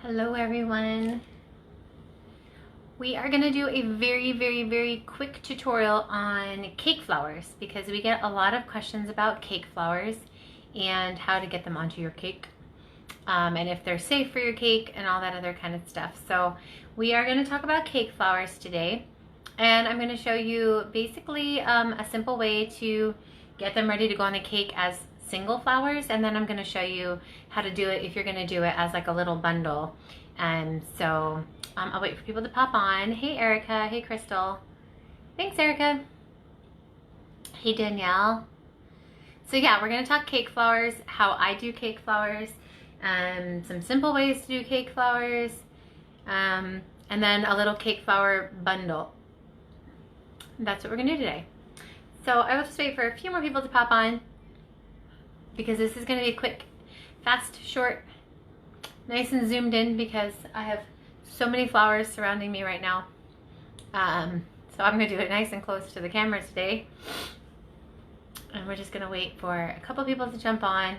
Hello everyone. We are going to do a very quick tutorial on cake flours because we get a lot of questions about cake flours and how to get them onto your cake and if they're safe for your cake and all that other kind of stuff. So we are going to talk about cake flours today, and I'm going to show you basically a simple way to get them ready to go on the cake as single flours, and then I'm going to show you how to do it if you're going to do it as like a little bundle. And so I'll wait for people to pop on. Hey Erica, hey Crystal. Thanks Erica. Hey Danielle. So yeah, we're going to talk cake flours, how I do cake flours, some simple ways to do cake flours, and then a little cake flour bundle. That's what we're going to do today. So I will just wait for a few more people to pop on, because this is going to be quick, fast, short, nice and zoomed in because I have so many flowers surrounding me right now. So I'm going to do it nice and close to the camera today. And we're just going to wait for a couple people to jump on,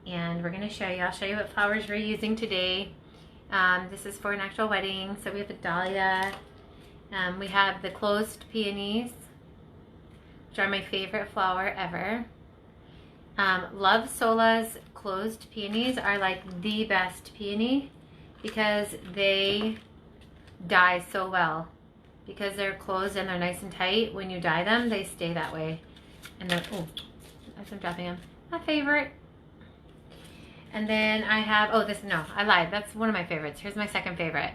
and we're going to show you. I'll show you what flowers we're using today. This is for an actual wedding. So we have a dahlia. We have the closed peonies, which are my favorite flower ever. Love Sola's closed peonies are like the best peony because they dye so well. Because they're closed and they're nice and tight, when you dye them, they stay that way. And they're, oh, as I'm dropping them, my favorite. And then I have, I lied. That's one of my favorites. Here's my second favorite.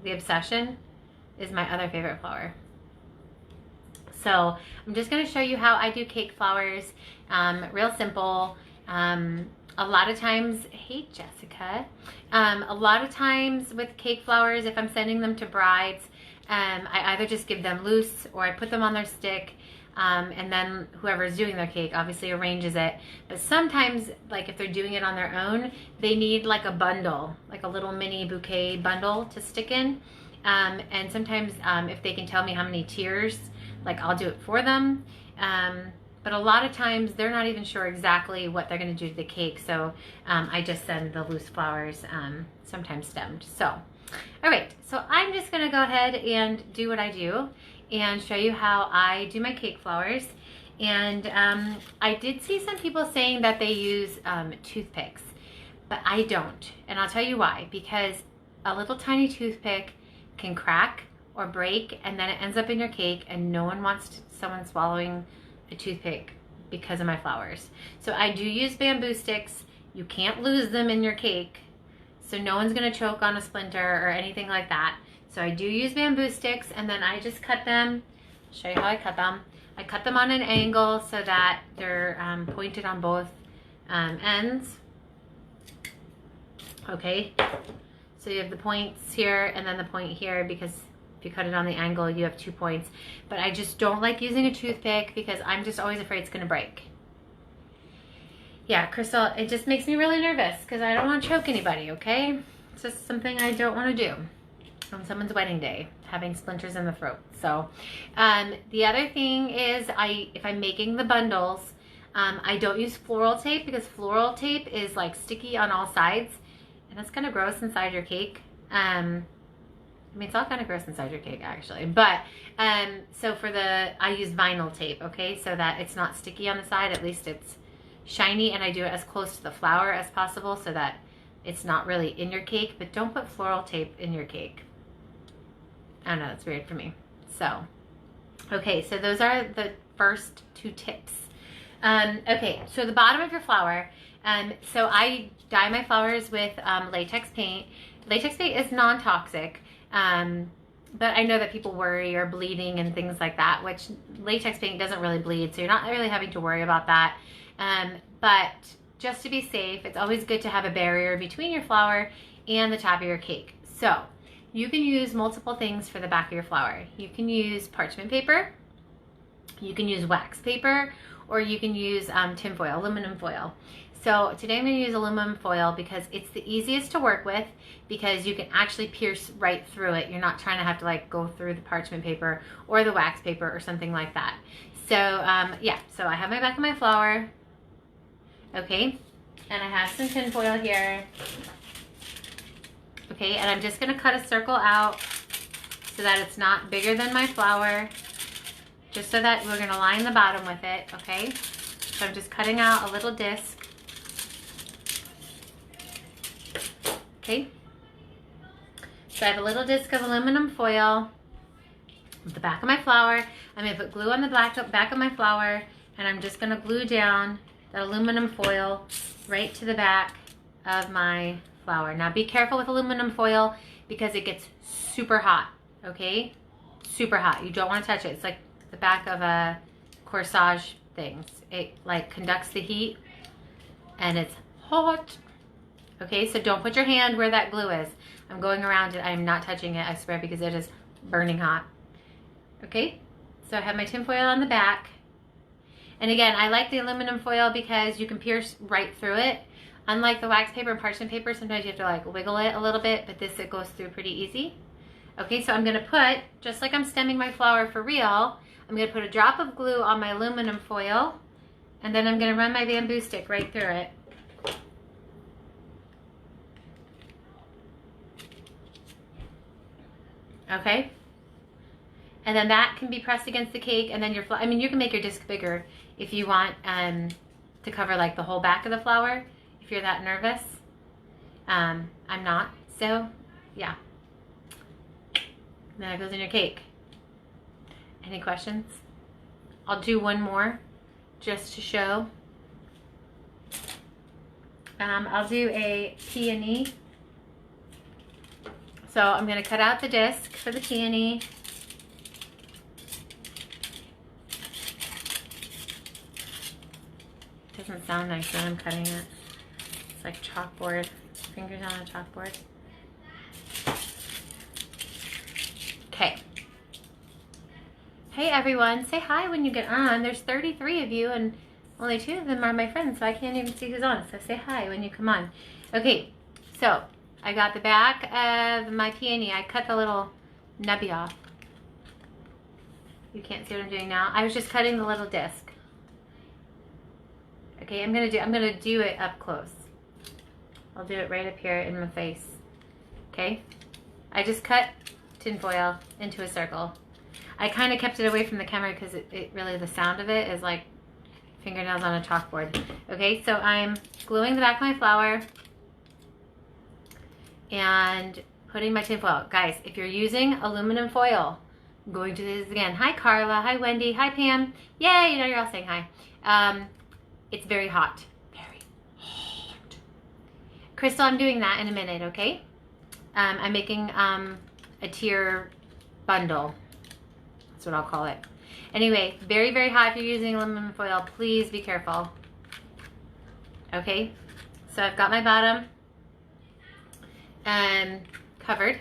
The Obsession is my other favorite flower. So I'm just going to show you how I do cake flours, real simple. A lot of times, hey Jessica, a lot of times with cake flours, if I'm sending them to brides, I either just give them loose or I put them on their stick, and then whoever's doing their cake obviously arranges it. But sometimes, like if they're doing it on their own, they need like a bundle, like a little mini bouquet bundle to stick in. And sometimes if they can tell me how many tiers, like I'll do it for them. But a lot of times they're not even sure exactly what they're going to do to the cake. So I just send the loose flowers, sometimes stemmed. So, all right. So I'm just going to go ahead and do what I do and show you how I do my cake flours. And I did see some people saying that they use toothpicks, but I don't. And I'll tell you why. Because a little tiny toothpick can crack or break, and then it ends up in your cake, and no one wants someone swallowing a toothpick because of my flowers. So I do use bamboo sticks. You can't lose them in your cake, so no one's gonna choke on a splinter or anything like that. So I do use bamboo sticks, and then I just cut them. I'll show you how I cut them. I cut them on an angle so that they're pointed on both ends. Okay, so you have the points here and then the point here, because if you cut it on the angle, you have 2 points. But I just don't like using a toothpick because I'm just always afraid it's gonna break. Yeah, Crystal, it just makes me really nervous because I don't want to choke anybody, okay? It's just something I don't want to do on someone's wedding day, having splinters in the throat. So the other thing is, if I'm making the bundles, I don't use floral tape, because floral tape is like sticky on all sides, and it's kind of gross inside your cake. I mean, it's all kind of gross inside your cake, actually. But, so I use vinyl tape, okay? So that it's not sticky on the side. At least it's shiny, and I do it as close to the flour as possible so that it's not really in your cake. But don't put floral tape in your cake. I don't know, that's weird for me. So, okay, so those are the first 2 tips. Okay, so the bottom of your flour, so I dye my flowers with latex paint. Latex paint is non-toxic. But I know that people worry or bleeding and things like that, which latex paint doesn't really bleed, so you're not really having to worry about that. But just to be safe, it's always good to have a barrier between your flour and the top of your cake. So you can use multiple things for the back of your flour. You can use parchment paper, you can use wax paper, or you can use tin foil, aluminum foil. So today I'm going to use aluminum foil because it's the easiest to work with, because you can actually pierce right through it. You're not trying to have to like go through the parchment paper or the wax paper or something like that. So yeah, so I have my back of my flour. Okay, and I have some tin foil here. Okay, and I'm just gonna cut a circle out so that it's not bigger than my flower, just so that we're gonna line the bottom with it, okay? So I'm just cutting out a little disc. Okay. So I have a little disc of aluminum foil with the back of my flower. I'm gonna put glue on the back of my flower, and I'm just gonna glue down that aluminum foil right to the back of my flower. Now be careful with aluminum foil because it gets super hot, okay? Super hot. You don't want to touch it. It's like the back of a corsage things. It like conducts the heat and it's hot. Okay, so don't put your hand where that glue is. I'm going around it. I'm not touching it, I swear, because it is burning hot. Okay, so I have my tin foil on the back. And again, I like the aluminum foil because you can pierce right through it. Unlike the wax paper and parchment paper, sometimes you have to like wiggle it a little bit, but this, it goes through pretty easy. Okay, so I'm gonna put, just like I'm stemming my flower for real, I'm gonna put a drop of glue on my aluminum foil, and then I'm gonna run my bamboo stick right through it. Okay, and then that can be pressed against the cake, and then your flower, I mean, you can make your disc bigger if you want to cover like the whole back of the flower, if you're that nervous. I'm not, so yeah. And then it goes in your cake. Any questions? I'll do one more just to show. I'll do a peony. So I'm going to cut out the disc for the peony. Doesn't sound nice when I'm cutting it. It's like chalkboard, fingers on a chalkboard. Okay. Hey everyone, say hi when you get on. There's 33 of you and only 2 of them are my friends, so I can't even see who's on. So say hi when you come on. Okay, so I got the back of my peony. I cut the little nubby off. You can't see what I'm doing now. I was just cutting the little disc. Okay, I'm gonna do it up close. I'll do it right up here in my face. Okay, I just cut tinfoil into a circle. I kind of kept it away from the camera because it really, the sound of it is like fingernails on a chalkboard. Okay, so I'm gluing the back of my flower and putting my tinfoil. Guys, if you're using aluminum foil, I'm going to do this again. Hi Carla, hi Wendy, hi Pam. Yay, you know you're all saying hi. It's very hot, very hot. Crystal, I'm doing that in a minute, okay? I'm making a tier bundle. That's what I'll call it. Anyway, very, very hot. If you're using aluminum foil, please be careful. Okay, so I've got my bottom covered.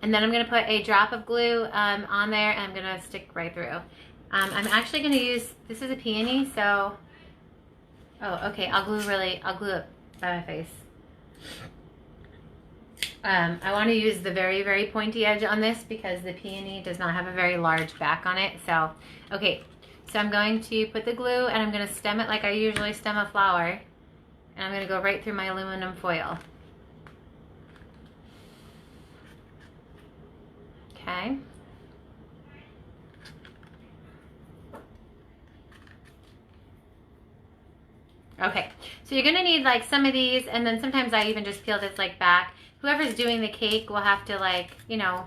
And then I'm gonna put a drop of glue on there and I'm gonna stick right through. I'm actually gonna use, this is a peony, so, oh, okay, I'll glue it by my face. I want to use the very, very pointy edge on this because the peony does not have a very large back on it. So, okay, so I'm going to put the glue and I'm going to stem it like I usually stem a flower. And I'm going to go right through my aluminum foil. Okay. Okay, so you're gonna need like some of these, and then sometimes I even just peel this like back. Whoever's doing the cake will have to, like, you know,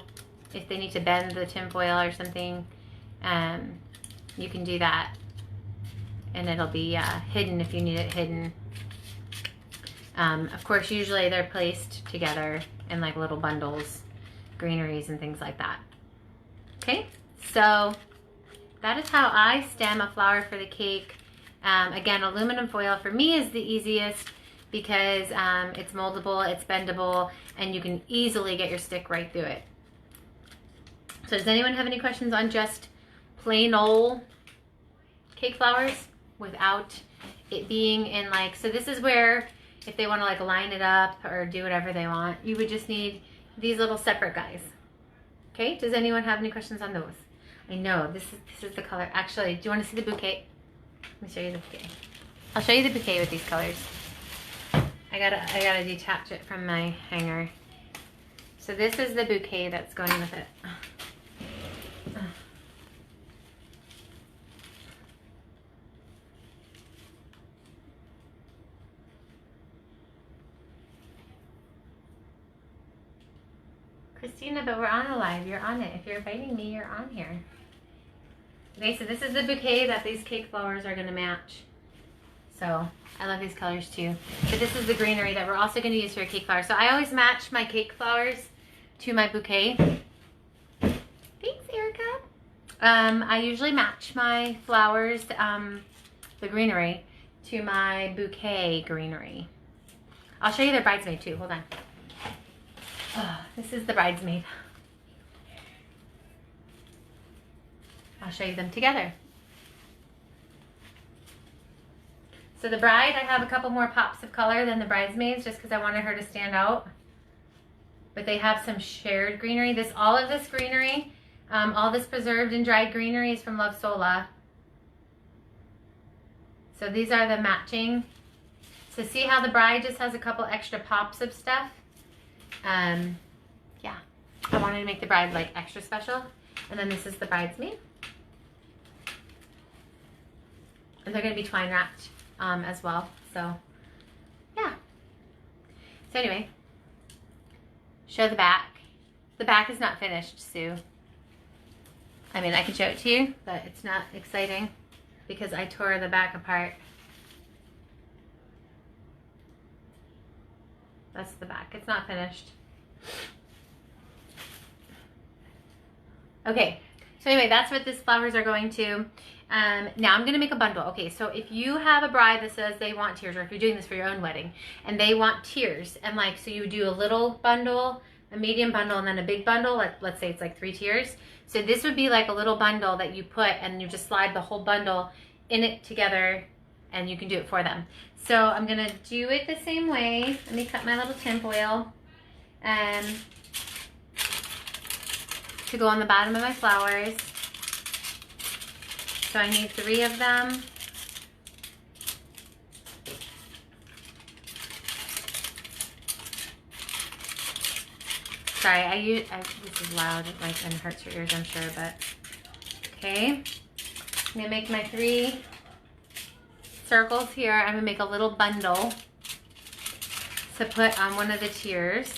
if they need to bend the tinfoil or something, you can do that. And it'll be hidden if you need it hidden. Of course, usually they're placed together in like little bundles, greeneries and things like that. Okay, so that is how I stem a flower for the cake. Again, aluminum foil for me is the easiest because it's moldable, it's bendable, and you can easily get your stick right through it. So does anyone have any questions on just plain old cake flowers without it being in like, so this is where if they want to like line it up or do whatever they want, you would just need these little separate guys. Okay, does anyone have any questions on those? I know, this is the color. Actually, do you want to see the bouquet? Let me show you the bouquet. I'll show you the bouquet with these colors. I gotta detach it from my hanger. So this is the bouquet that's going with it. Christina, but we're on a live. You're on it. If you're inviting me, you're on here. Okay, so this is the bouquet that these cake flowers are going to match. So I love these colors too. But this is the greenery that we're also going to use for a cake flower. So I always match my cake flowers to my bouquet. Thanks, Erica. I usually match my flowers, the greenery, to my bouquet greenery. I'll show you the bridesmaid too. Hold on. Oh, this is the bridesmaid. I'll show you them together. So the bride, I have a couple more pops of color than the bridesmaids just because I wanted her to stand out. But they have some shared greenery. All of this greenery, all this preserved and dried greenery is from Love Sola. So these are the matching. So see how the bride just has a couple extra pops of stuff? Yeah, I wanted to make the bride like extra special. And then this is the bridesmaid. And they're going to be twine wrapped as well. So yeah. So anyway, show the back. The back is not finished, Sue. I mean, I can show it to you, but it's not exciting because I tore the back apart. That's the back. It's not finished. Okay, so anyway, that's what these flowers are going to. Now I'm going to make a bundle. Okay, so if you have a bride that says they want tiers, or if you're doing this for your own wedding, and they want tiers, and like, so you do a little bundle, a medium bundle, and then a big bundle, like let's say it's like 3 tiers. So this would be like a little bundle that you put, and you just slide the whole bundle in it together, and you can do it for them. So I'm going to do it the same way. Let me cut my little tinfoil to go on the bottom of my flowers. So I need 3 of them. Sorry, this is loud, and hurts your ears, I'm sure, but okay. I'm gonna make my 3 circles here. I'm gonna make a little bundle to put on one of the tiers.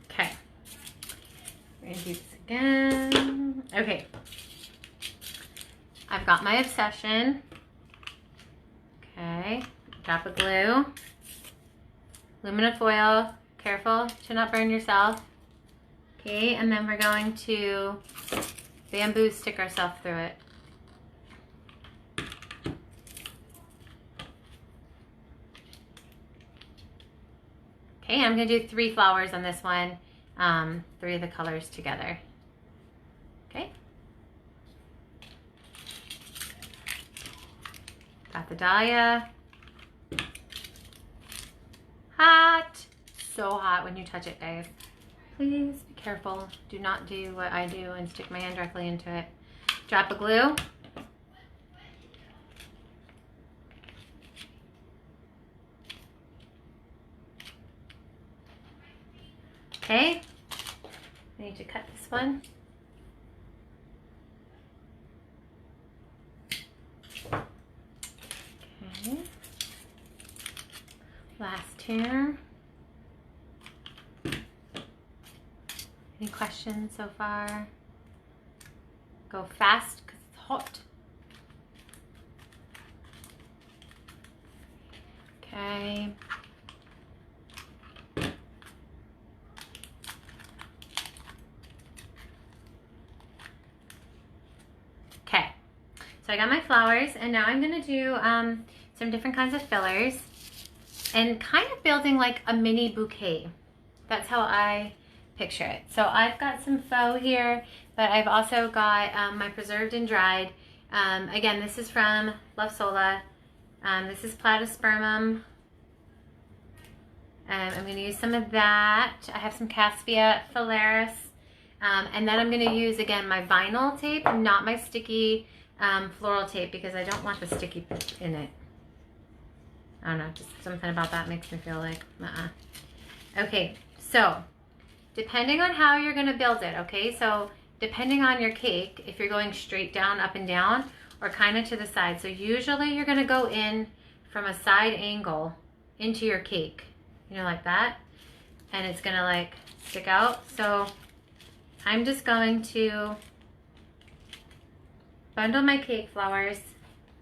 Okay, we're gonna do this again. Okay, I've got my Obsession. Okay, drop of glue, aluminum foil. Careful to not burn yourself. Okay, and then we're going to bamboo stick ourselves through it. Okay, I'm gonna do 3 flowers on this one, 3 of the colors together. Okay. Got the dahlia. Hot. So hot when you touch it, guys. Please be careful. Do not do what I do and stick my hand directly into it. Drop of glue. Okay. I need to cut this one. Okay. Last here. Any questions so far? Go fast because it's hot. Okay. Okay. So I got my flowers, and now I'm gonna do some different kinds of fillers and kind of building like a mini bouquet. That's how I picture it. So I've got some faux here, but I've also got my preserved and dried. Again, this is from Love Sola. This is Platyspermum. I'm going to use some of that. I have some Caspia Phalaris. And then I'm going to use, again, my vinyl tape, not my sticky floral tape because I don't want the sticky in it. I don't know, just something about that makes me feel like, Okay, so depending on how you're gonna build it, okay? So depending on your cake, if you're going straight down, up and down, or kind of to the side. So usually you're gonna go in from a side angle into your cake, you know, like that. And it's gonna like stick out. So I'm just going to bundle my cake flowers.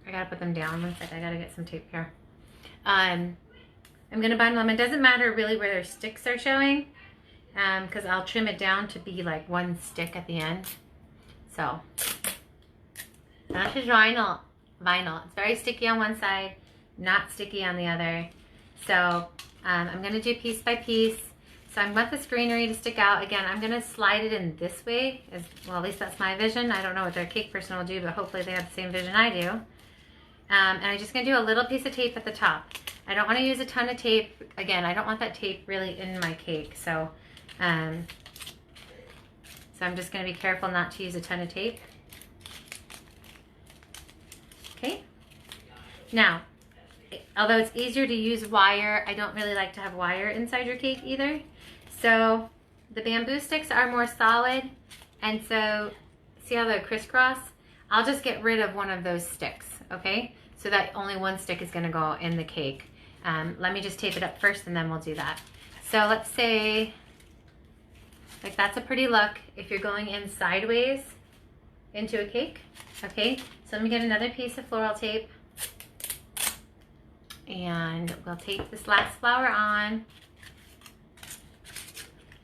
I gotta put them down. One sec, I gotta get some tape here. I'm gonna bundle them. It doesn't matter really where their sticks are showing, because I'll trim it down to be like one stick at the end. So that's just vinyl. It's very sticky on one side, not sticky on the other. So I'm gonna do piece by piece. So I want this greenery to stick out. Again, I'm gonna slide it in this way, as well, at least that's my vision. I don't know what their cake person will do, but hopefully they have the same vision I do. And I'm just gonna do a little piece of tape at the top. I don't wanna use a ton of tape. Again, I don't want that tape really in my cake. So I'm just gonna be careful not to use a ton of tape. Okay. Now, although it's easier to use wire, I don't really like to have wire inside your cake either. So the bamboo sticks are more solid, and so see how they're crisscross? I'll just get rid of one of those sticks, okay? So that only one stick is gonna go in the cake. Let me just tape it up first and then we'll do that. So let's say, like that's a pretty look if you're going in sideways into a cake, okay? So let me get another piece of floral tape and we'll tape this last flower on.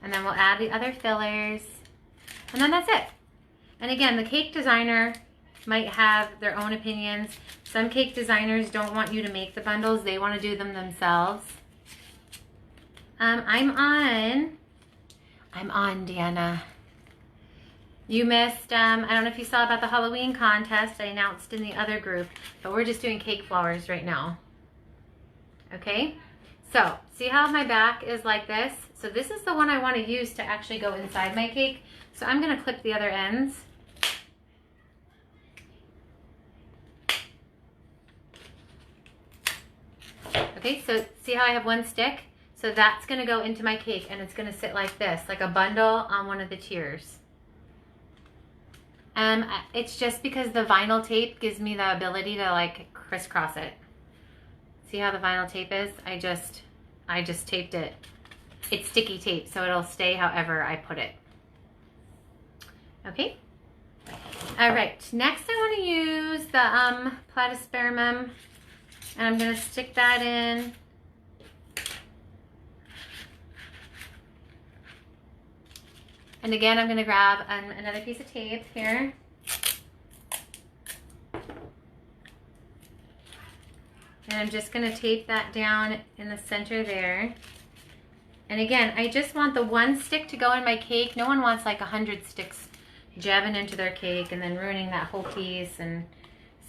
And then we'll add the other fillers. And then that's it. And again, the cake designer might have their own opinions. Some cake designers don't want you to make the bundles. They want to do them themselves. I'm on, Deanna. You missed, I don't know if you saw about the Halloween contest I announced in the other group, but we're just doing cake flowers right now. Okay, so see how my back is like this? So this is the one I want to use to actually go inside my cake. So I'm going to clip the other ends. Okay, so see how I have one stick? So that's going to go into my cake and it's going to sit like this, like a bundle on one of the tiers. It's just because the vinyl tape gives me the ability to like crisscross it. See how the vinyl tape is? I just taped it. It's sticky tape, so it'll stay however I put it. Okay. All right, next I want to use the platyspermum, and I'm going to stick that in. And again, I'm going to grab another piece of tape here. And I'm just going to tape that down in the center there. And again, I just want the one stick to go in my cake. No one wants like 100 sticks jabbing into their cake and then ruining that whole piece. And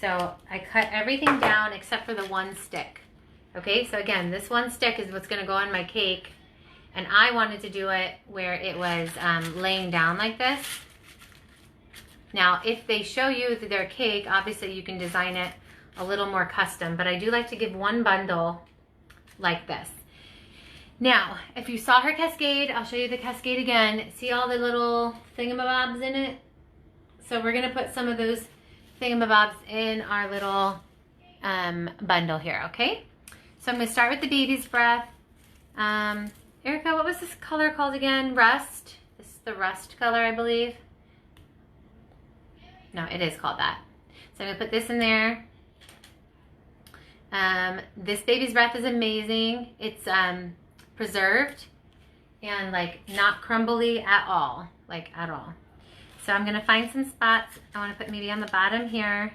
so I cut everything down except for the one stick. Okay, so again, this one stick is what's going to go on my cake. And I wanted to do it where it was laying down like this. Now, if they show you their cake, obviously you can design it a little more custom, but I do like to give one bundle like this. Now, if you saw her cascade, I'll show you the cascade again. See all the little thingamabobs in it? So we're gonna put some of those thingamabobs in our little bundle here, okay? So I'm gonna start with the baby's breath. Erica, what was this color called again? Rust? This is the rust color, I believe. No, it is called that. So I'm gonna put this in there. This baby's breath is amazing. It's preserved and like not crumbly at all, like at all. So I'm gonna find some spots. I wanna put maybe on the bottom here,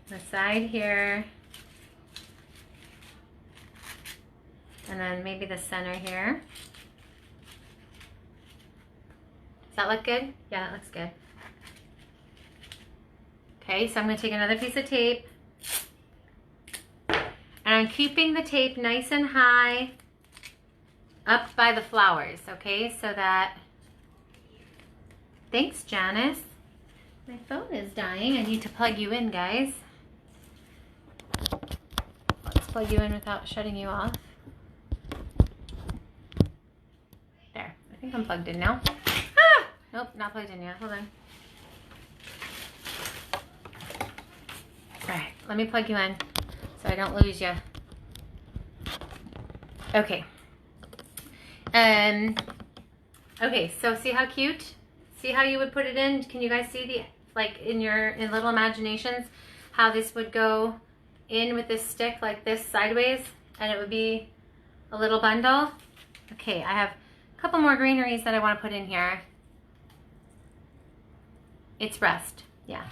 the side here, and then maybe the center here. Does that look good? Yeah, that looks good. Okay, so I'm going to take another piece of tape, and I'm keeping the tape nice and high up by the flowers, okay, so that Thanks, Janice. My phone is dying. I need to plug you in, guys. Let's plug you in without shutting you off. There. I think I'm plugged in now. Ah! Nope, not plugged in yet. Hold on. Alright, let me plug you in so I don't lose you. Okay. Okay, so see how cute? See how you would put it in? Can you guys see the, like in little imaginations, how this would go in with this stick like this sideways, and it would be a little bundle? Okay, I have a couple more greeneries that I want to put in here. It's rust, yeah.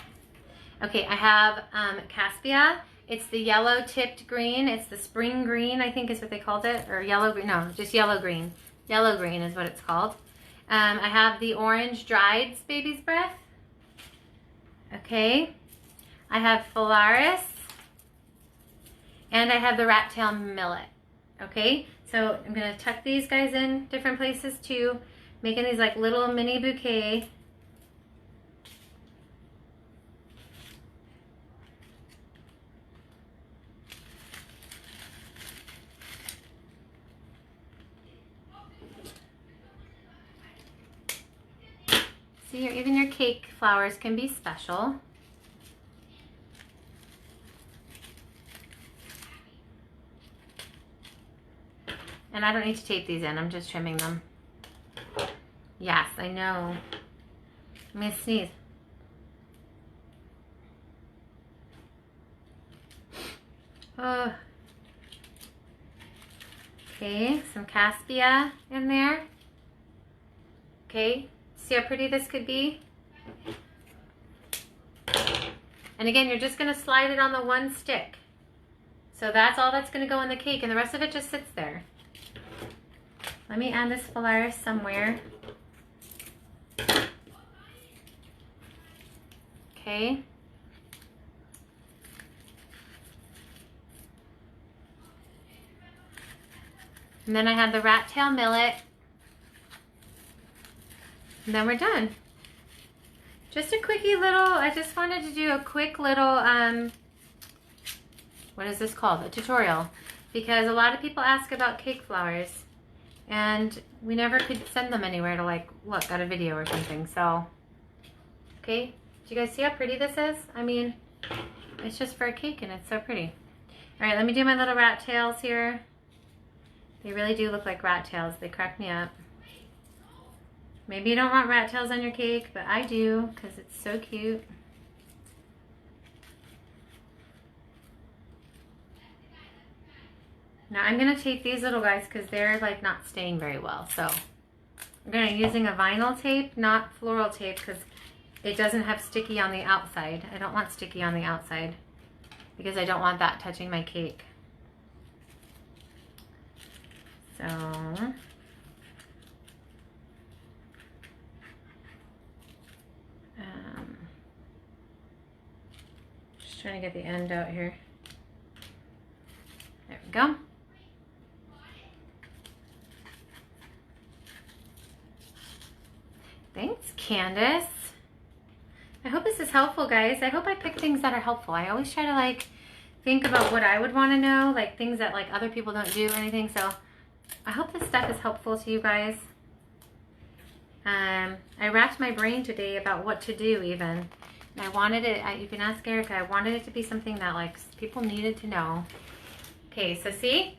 Okay, I have Caspia. It's the yellow tipped green. It's the spring green, I think is what they called it, or yellow green, no, just yellow green. Yellow green is what it's called. I have the orange dried baby's breath. Okay, I have Phalaris, and I have the rat tail millet. Okay, so I'm gonna tuck these guys in different places too, making these like little mini bouquet. See, even your cake flowers can be special. And I don't need to tape these in, I'm just trimming them. Yes, I know. Let me sneeze. Oh. Okay, some Caspia in there. Okay. See how pretty this could be? And again, you're just gonna slide it on the one stick. So that's all that's gonna go in the cake, and the rest of it just sits there. Let me add this Phalaris somewhere. Okay. And then I have the rat tail millet. And then we're done. Just a quickie little, I just wanted to do a quick little, what is this called? A tutorial. Because a lot of people ask about cake flowers. And we never could send them anywhere to like look at a video or something. So, okay. Do you guys see how pretty this is? I mean, it's just for a cake and it's so pretty. All right, let me do my little rat tails here. They really do look like rat tails. They crack me up. Maybe you don't want rat tails on your cake, but I do because it's so cute. Now I'm gonna tape these little guys because they're like not staying very well. So I'm gonna be using a vinyl tape, not floral tape, because it doesn't have sticky on the outside. I don't want sticky on the outside because I don't want that touching my cake. So just trying to get the end out here. There we go. Thanks, Candace. I hope this is helpful, guys. I hope I pick things that are helpful. I always try to like think about what I would want to know, like things that like other people don't do or anything. So I hope this stuff is helpful to you guys. I racked my brain today about what to do even. And I wanted it, you can ask Erica, I wanted it to be something that like people needed to know. Okay, so see?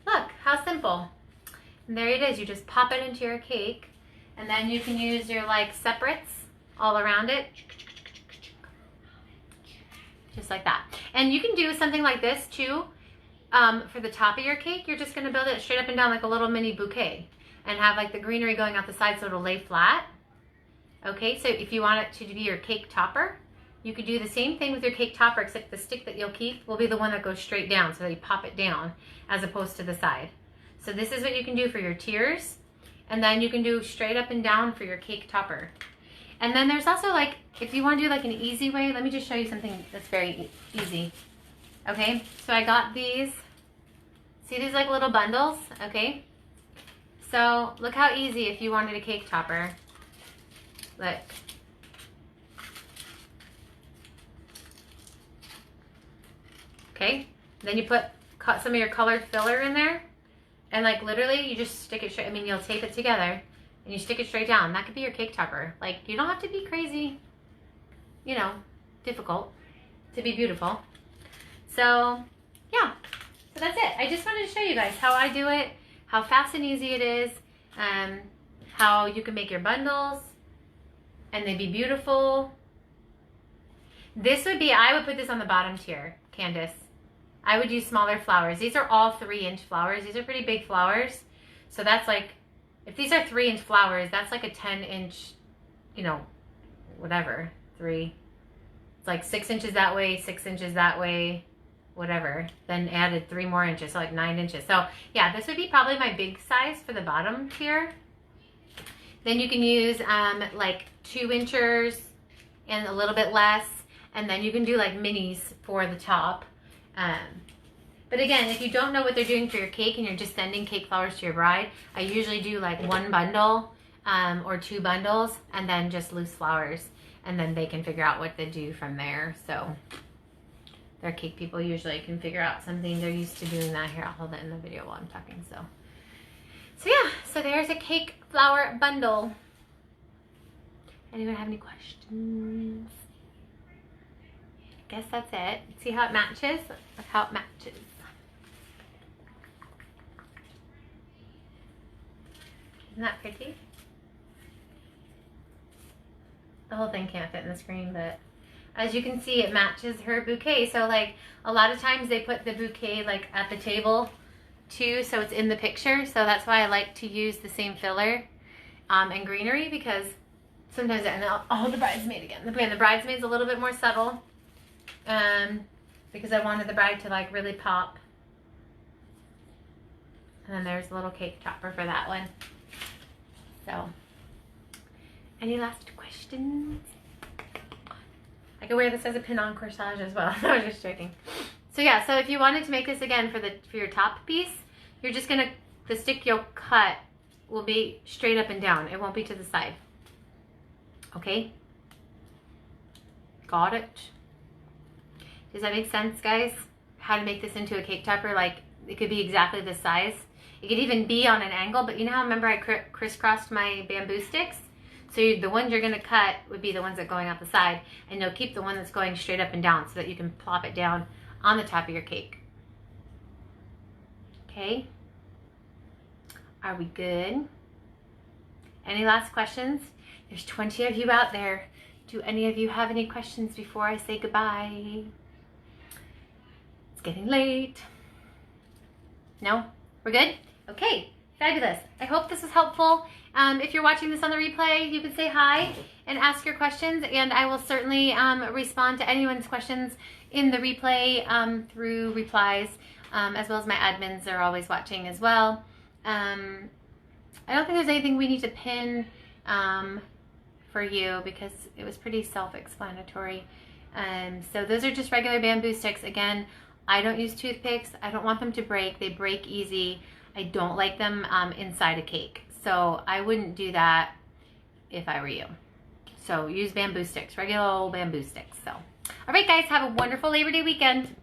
Look, how simple. And there it is, you just pop it into your cake and then you can use your like separates all around it. Just like that. And you can do something like this too. For the top of your cake, you're just gonna build it straight up and down like a little mini bouquet and have like the greenery going out the side so it'll lay flat. Okay, so if you want it to be your cake topper, you could do the same thing with your cake topper, except the stick that you'll keep will be the one that goes straight down so that you pop it down as opposed to the side. So this is what you can do for your tiers, and then you can do straight up and down for your cake topper. And then there's also like, if you want to do like an easy way, let me just show you something that's very easy. Okay, so I got these, see these like little bundles, okay? So look how easy if you wanted a cake topper. Look. Okay, then you put some of your colored filler in there, and like literally you just stick it straight. I mean, you'll tape it together and you stick it straight down. That could be your cake topper. Like, you don't have to be crazy, you know, difficult to be beautiful. So yeah, so that's it. I just wanted to show you guys how I do it, how fast and easy it is, how you can make your bundles and they'd be beautiful. This would be, I would put this on the bottom tier, Candace. I would use smaller flowers. These are all 3-inch flowers. These are pretty big flowers. So that's like, if these are 3-inch flowers, that's like a 10-inch, you know, whatever, 3. It's like 6 inches that way, 6 inches that way, whatever. Then added 3 more inches, so like 9 inches. So yeah, this would be probably my big size for the bottom tier. Then you can use like 2 inchers and a little bit less. And then you can do like minis for the top. But again, if you don't know what they're doing for your cake and you're just sending cake flowers to your bride, I usually do like 1 bundle or 2 bundles and then just loose flowers. And then they can figure out what to do from there. So their cake people usually can figure out something. They're used to doing that. Here, I'll hold it in the video while I'm talking. So yeah, so there's a cake flower bundle. Anyone have any questions? Guess that's it. See how it matches? Look how it matches. Isn't that pretty? The whole thing can't fit in the screen, but as you can see, it matches her bouquet. So like a lot of times they put the bouquet like at the table too, so it's in the picture. So that's why I like to use the same filler and greenery, because sometimes, and I'll hold the bridesmaid again. The bridesmaid's a little bit more subtle. Because I wanted the bride to like really pop. And then there's a little cake topper for that one. So, any last questions? I could wear this as a pin-on corsage as well. I was just joking. So yeah, so if you wanted to make this again for your top piece, you're just gonna, the stick you'll cut will be straight up and down. It won't be to the side. Okay? Got it? Does that make sense, guys? How to make this into a cake topper? Like, it could be exactly this size. It could even be on an angle, but you know how, remember I crisscrossed my bamboo sticks? So the ones you're gonna cut would be the ones that are going out the side, and you'll keep the one that's going straight up and down so that you can plop it down on the top of your cake. Okay? Are we good? Any last questions? There's 20 of you out there. Do any of you have any questions before I say goodbye? It's getting late. No? We're good? Okay, fabulous. I hope this was helpful. If you're watching this on the replay, you can say hi and ask your questions, and I will certainly respond to anyone's questions in the replay through replies, as well as my admins are always watching as well. I don't think there's anything we need to pin for you, because it was pretty self-explanatory. So those are just regular bamboo sticks. Again, I don't use toothpicks. I don't want them to break. They break easy. I don't like them inside a cake. So I wouldn't do that if I were you. So use bamboo sticks, regular old bamboo sticks. So, all right, guys, have a wonderful Labor Day weekend.